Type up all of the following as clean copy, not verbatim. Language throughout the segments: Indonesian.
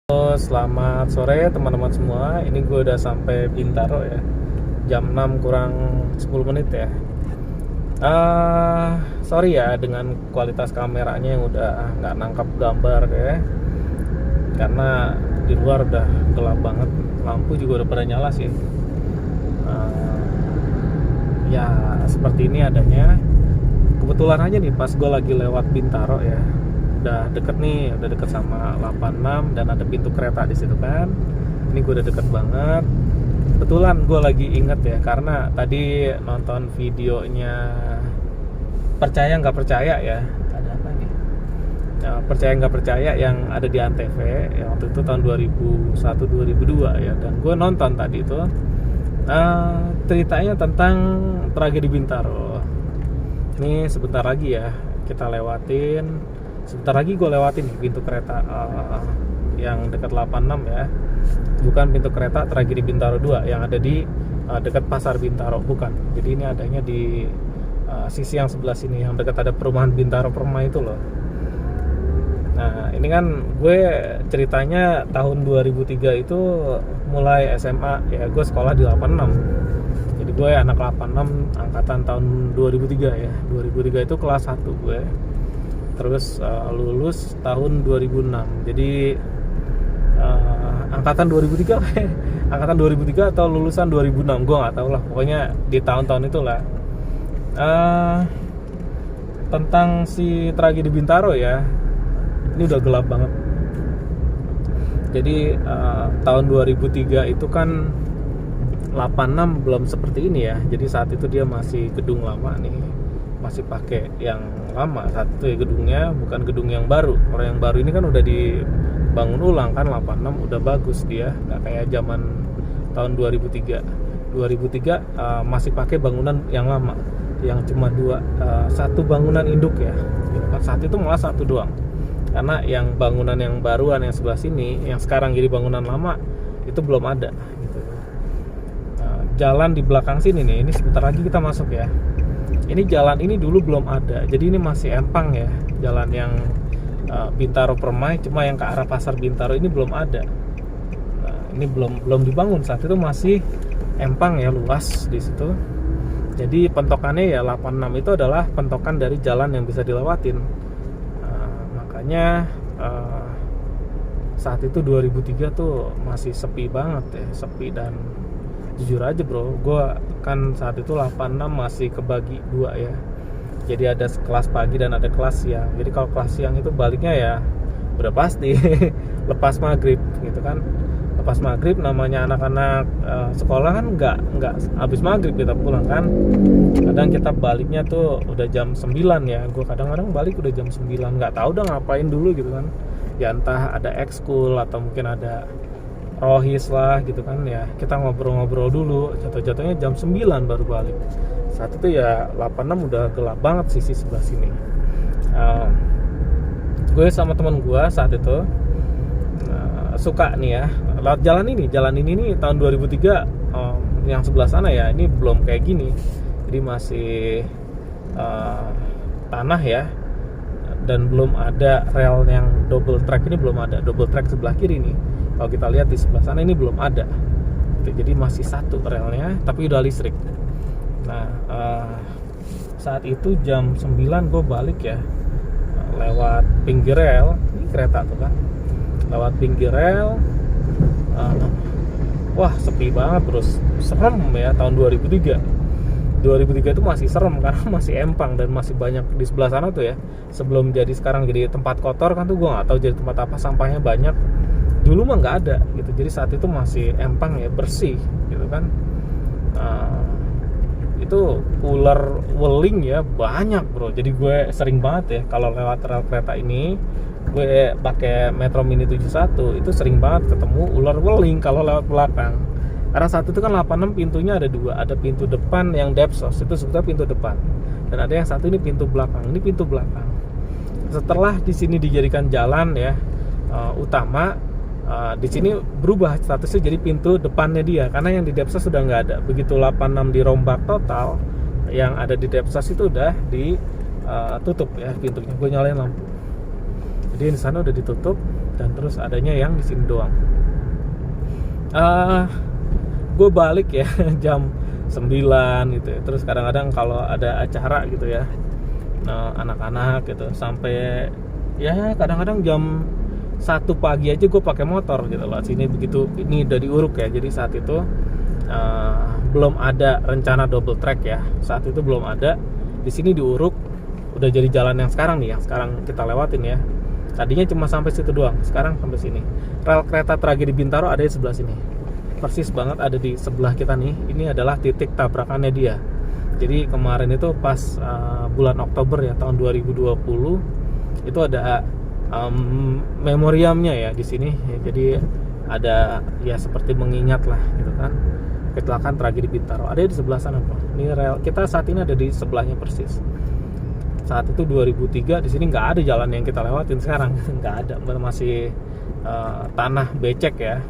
Halo, selamat sore teman-teman semua. Ini gue udah sampai Bintaro ya. Jam 6 kurang 10 menit ya. Sorry ya dengan kualitas kameranya yang udah nggak nangkap gambar ya. Karena di luar udah gelap banget. Lampu juga udah pada nyala sih. Ya seperti ini adanya. Kebetulan aja nih pas gue lagi lewat Bintaro ya. Udah deket nih, udah deket sama 86 dan ada pintu kereta di situ kan. Ini gue udah deket banget. Kebetulan gue lagi inget ya karena tadi nonton videonya percaya nggak percaya ya. Ada apa nih? Ya, percaya nggak percaya yang ada di Antv ya, waktu itu tahun 2001-2002 ya. Dan gue nonton tadi itu ceritanya tentang tragedi Bintaro. Ini sebentar lagi ya kita lewatin. Sebentar lagi gue lewatin nih pintu kereta yang dekat 86 ya. Bukan pintu kereta tragedi Bintaro 2 yang ada di dekat Pasar Bintaro, bukan. Jadi ini adanya di sisi yang sebelah sini yang dekat ada perumahan Bintaro Permai itu loh. Nah, ini kan gue ceritanya tahun 2003 itu mulai SMA ya, gue sekolah di 86. Jadi gue anak 86 angkatan tahun 2003 ya. 2003 itu kelas 1 gue. Terus lulus tahun 2006. Jadi angkatan 2003 angkatan 2003 atau lulusan 2006, gue nggak tahu lah. Pokoknya di tahun-tahun itulah. Tentang si tragedi Bintaro ya. Ini udah gelap banget. Jadi tahun 2003 itu kan 86 belum seperti ini ya. Jadi saat itu dia masih gedung lama nih. Masih pakai yang lama saat itu ya gedungnya, bukan gedung yang baru. Kalau yang baru ini kan udah dibangun ulang kan, 86 udah bagus dia, nggak kayak zaman tahun 2003 masih pakai bangunan yang lama yang cuma satu bangunan induk ya. Saat itu malah satu doang, karena yang bangunan yang baruan yang sebelah sini yang sekarang jadi bangunan lama itu belum ada gitu. Jalan di belakang sini nih, ini sebentar lagi kita masuk ya. Ini jalan ini dulu belum ada, jadi ini masih empang ya, jalan yang Bintaro Permai, cuma yang ke arah Pasar Bintaro ini belum ada. Nah, ini belum dibangun, saat itu masih empang ya, luas di situ. Jadi pentokannya ya 86 itu adalah pentokan dari jalan yang bisa dilewatin. Makanya saat itu 2003 tuh masih sepi banget ya, sepi. Dan jujur aja bro, gue kan saat itu 86 masih kebagi dua ya. Jadi ada kelas pagi dan ada kelas siang. Jadi kalau kelas siang itu baliknya ya udah pasti lepas maghrib gitu kan. Lepas maghrib namanya anak-anak sekolah kan nggak habis maghrib kita pulang kan. Kadang kita baliknya tuh udah jam 9 ya. Gue kadang-kadang balik udah jam 9, nggak tahu udah ngapain dulu gitu kan. Ya entah ada ekskul atau mungkin ada rohis lah gitu kan ya, kita ngobrol-ngobrol dulu, jatuh-jatuhnya jam 9 baru balik. Saat itu ya 86 udah gelap banget sisi sebelah sini. Gue sama teman gue saat itu suka nih ya lewat jalan ini nih tahun 2003. Yang sebelah sana ya ini belum kayak gini, jadi masih tanah ya, dan belum ada rel yang double track. Ini belum ada double track sebelah kiri nih. Kalau kita lihat di sebelah sana ini belum ada. Jadi masih satu relnya, tapi udah listrik. Nah, saat itu jam 9 gue balik ya, lewat pinggir rel. Ini kereta tuh kan, lewat pinggir rel. Wah sepi banget terus, serem ya. Tahun 2003 itu masih serem karena masih empang dan masih banyak di sebelah sana tuh ya. Sebelum jadi sekarang jadi tempat kotor kan tuh, gue nggak tahu jadi tempat apa, sampahnya banyak. Dulu mah nggak ada gitu, jadi saat itu masih empang ya, bersih gitu kan. Itu ular weling ya banyak bro. Jadi gue sering banget ya kalau lewat rel kereta ini, gue pakai Metro Mini 71 itu sering banget ketemu ular weling kalau lewat belakang. Karena saat itu kan 86 pintunya ada dua, ada pintu depan yang Depsos, itu sebetulnya pintu depan, dan ada yang satu ini pintu belakang. Ini pintu belakang. Setelah di sini dijadikan jalan ya utama, di sini berubah statusnya jadi pintu depannya dia, karena yang di Depsos sudah nggak ada. Begitu 86 dirombak total, yang ada di Depsos itu udah ditutup ya pintunya. Gue nyalain lampu. Jadi di sana udah ditutup. dan terus adanya yang di sini doang. Gue balik ya jam 9 gitu ya. Terus kadang-kadang kalau ada acara gitu ya, anak-anak gitu, sampai ya kadang-kadang jam 1 pagi aja gue pakai motor gitu loh sini. Begitu ini udah diuruk ya, jadi saat itu belum ada rencana double track ya, saat itu belum ada. Di sini diuruk, udah jadi jalan yang sekarang nih, yang sekarang kita lewatin ya. Tadinya cuma sampai situ doang, sekarang sampai sini. Rel kereta Tragedi Bintaro ada di sebelah sini, persis banget ada di sebelah kita nih. Ini adalah titik tabrakannya dia. Jadi kemarin itu pas bulan Oktober ya tahun 2020 itu ada memoriamnya ya di sini. Jadi ada ya seperti mengingat lah gitu kan, kecelakaan Tragedi Bintaro. Ada di sebelah sana bro. Ini rel kita saat ini ada di sebelahnya persis. Saat itu 2003 di sini nggak ada jalan yang kita lewatin sekarang, nggak ada, masih tanah becek ya.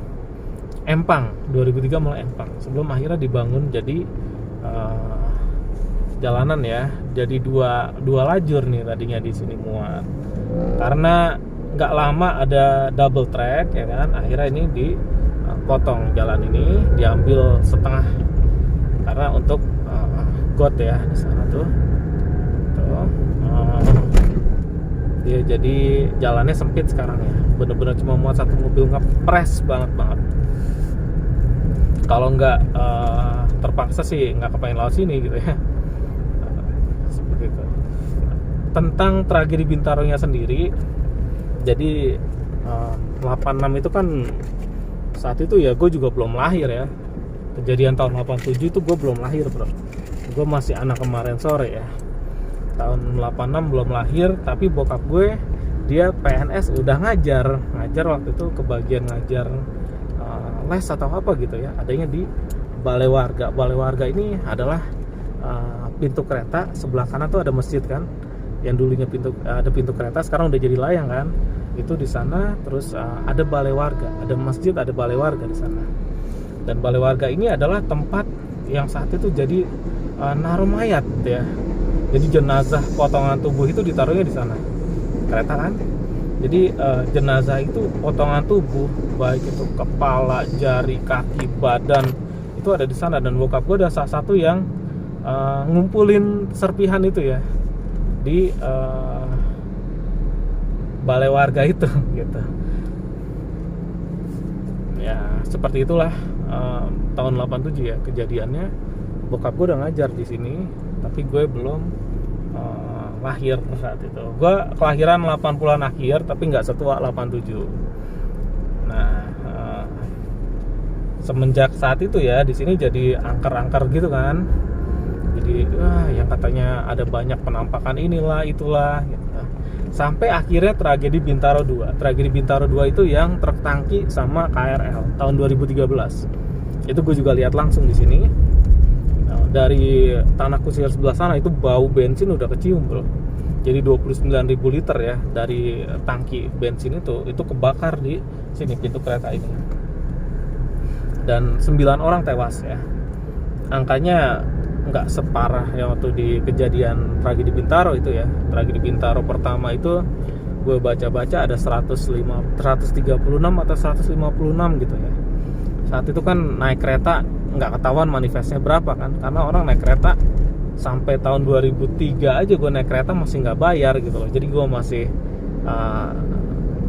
Empang 2003 malah empang sebelum akhirnya dibangun jadi jalanan ya. Jadi dua lajur nih tadinya di sini muat. Karena nggak lama ada double track ya kan, akhirnya ini dipotong jalan ini, diambil setengah karena untuk got ya di sana tuh. Ya jadi jalannya sempit sekarang ya, bener-bener cuma muat satu mobil, ngepres banget. Kalau nggak terpaksa sih nggak kepengen lewat sini gitu ya. Seperti itu. Tentang Tragedi Bintaronya sendiri, jadi 86 itu kan saat itu ya gue juga belum lahir ya. Kejadian tahun 87 itu gue belum lahir bro, gue masih anak kemarin sore ya. Tahun 86 belum lahir, tapi bokap gue dia PNS udah ngajar waktu itu, kebagian ngajar les atau apa gitu ya, adanya di Balai Warga. Balai Warga ini adalah pintu kereta, sebelah kanan tuh ada masjid kan, yang dulunya ada pintu kereta, sekarang udah jadi layang kan, itu di sana. Terus ada Balai Warga, ada masjid, ada Balai Warga di sana. Dan Balai Warga ini adalah tempat yang saat itu jadi naruh mayat ya. Jadi jenazah potongan tubuh itu ditaruhnya di sana, kereta kan. Jadi jenazah itu potongan tubuh, baik itu kepala, jari, kaki, badan, itu ada di sana. Dan bokap gue ada salah satu yang ngumpulin serpihan itu ya di Balai Warga itu gitu. Ya seperti itulah tahun 87 ya kejadiannya. Bokap gue udah ngajar di sini, tapi gue belum lahir saat itu. Gue kelahiran 80-an akhir, tapi nggak setua 87. Nah, semenjak saat itu ya di sini jadi angker-angker gitu kan. Jadi yang katanya ada banyak penampakan inilah itulah gitu. Sampai akhirnya Tragedi Bintaro 2. Tragedi Bintaro 2 itu yang truk tangki sama KRL tahun 2013. Itu gue juga lihat langsung di sini. Dari tanah kusir sebelah sana itu bau bensin udah kecium bro. Jadi 29.000 liter ya dari tangki bensin itu kebakar di sini pintu kereta ini. Dan 9 orang tewas ya. Angkanya nggak separah yang waktu di kejadian Tragedi Bintaro itu ya. Tragedi Bintaro pertama itu gue baca-baca ada 136 atau 156 gitu ya. Saat itu kan naik kereta nggak ketahuan manifestnya berapa kan, karena orang naik kereta sampai tahun 2003 aja gue naik kereta masih nggak bayar gitu loh. Jadi gue masih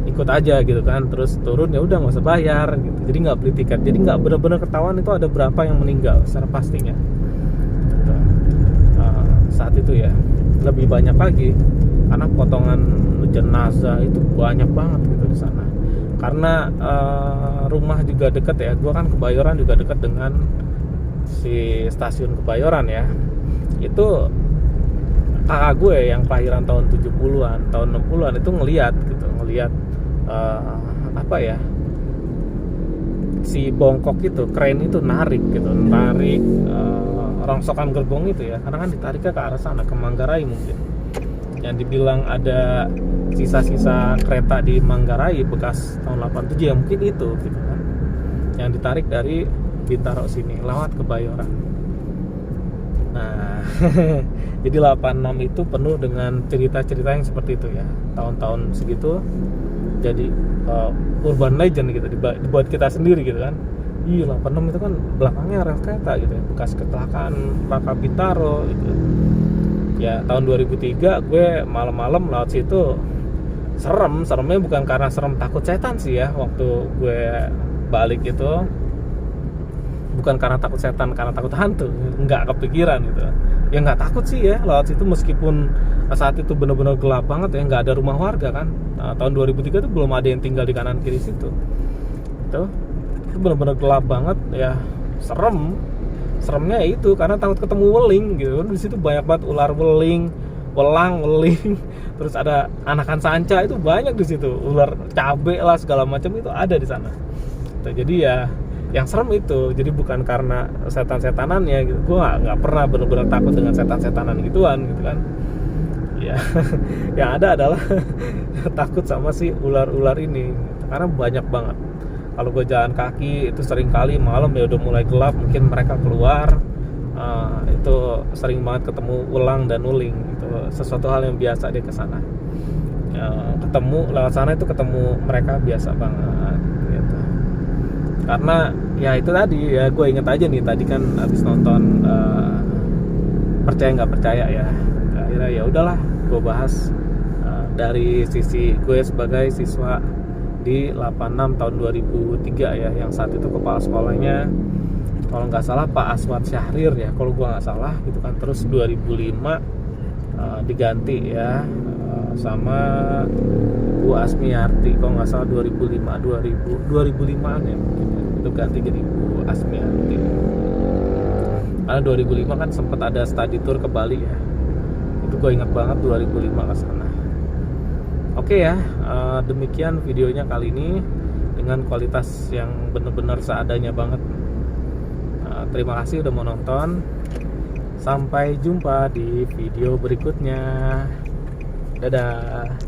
ikut aja gitu kan, terus turun ya udah nggak usah bayar gitu, jadi nggak beli tiket. Jadi nggak benar-benar ketahuan itu ada berapa yang meninggal secara pastinya gitu. Saat itu ya lebih banyak lagi karena potongan jenazah itu banyak banget gitu di sana. Karena rumah juga deket ya, gue kan Kebayoran juga deket dengan si stasiun Kebayoran ya. Itu kakak gue yang kelahiran tahun 70-an, tahun 60-an itu ngelihat apa ya, si bongkok itu, keren itu narik rongsokan gerbong itu ya, karena kan ditariknya ke arah sana, ke Manggarai mungkin. Yang dibilang ada sisa-sisa kereta di Manggarai bekas tahun 87 ya mungkin itu gitu kan, yang ditarik dari Bintaro sini lewat Kebayoran. Nah jadi 86 itu penuh dengan cerita-cerita yang seperti itu ya. Tahun-tahun segitu jadi urban legend gitu, dibuat kita sendiri gitu kan. Iya, 86 itu kan belakangnya rel kereta gitu ya, bekas kecelakaan Raka Bintaro gitu. Ya tahun 2003 gue malam-malam lewat situ seremnya bukan karena serem takut setan sih ya, waktu gue balik itu bukan karena takut setan, karena takut hantu, nggak kepikiran gitu ya. Nggak takut sih ya lewat situ, meskipun saat itu benar-benar gelap banget ya, nggak ada rumah warga kan. Tahun 2003 itu belum ada yang tinggal di kanan kiri situ itu benar-benar gelap banget ya. Seremnya itu karena takut ketemu weling gitu kan. Di situ banyak banget ular weling, welang, terus ada anakan sanca, itu banyak di situ, ular cabe lah segala macam itu ada di sana. Jadi ya yang serem itu, jadi bukan karena setan-setanannya gitu. Gue nggak pernah benar-benar takut dengan setan-setanan gituan gitu kan. Ya, yang ada adalah takut sama si ular-ular ini gitu. Karena banyak banget. Kalau gue jalan kaki itu sering kali malam ya udah mulai gelap, mungkin mereka keluar, itu sering banget ketemu ulang dan uling gitu. Sesuatu hal yang biasa dia kesana, ketemu lewat sana itu ketemu mereka biasa banget gitu. Karena ya itu tadi ya, gue inget aja nih tadi kan habis nonton Percaya Nggak Percaya ya, akhirnya ya udahlah gue bahas dari sisi gue sebagai siswa di 86 tahun 2003 ya, yang saat itu kepala sekolahnya kalau nggak salah Pak Aswad Syahrir ya, kalau gue nggak salah gitu kan. Terus 2005 diganti ya sama Bu Asmiarti, kalau nggak salah 2005-an ya mungkin ya, itu ganti jadi Bu Asmiarti. Karena 2005 kan sempat ada study tour ke Bali ya, itu gue ingat banget 2005 ke sana. Oke ya, demikian videonya kali ini dengan kualitas yang benar-benar seadanya banget. Terima kasih udah mau nonton. Sampai jumpa di video berikutnya. Dadah.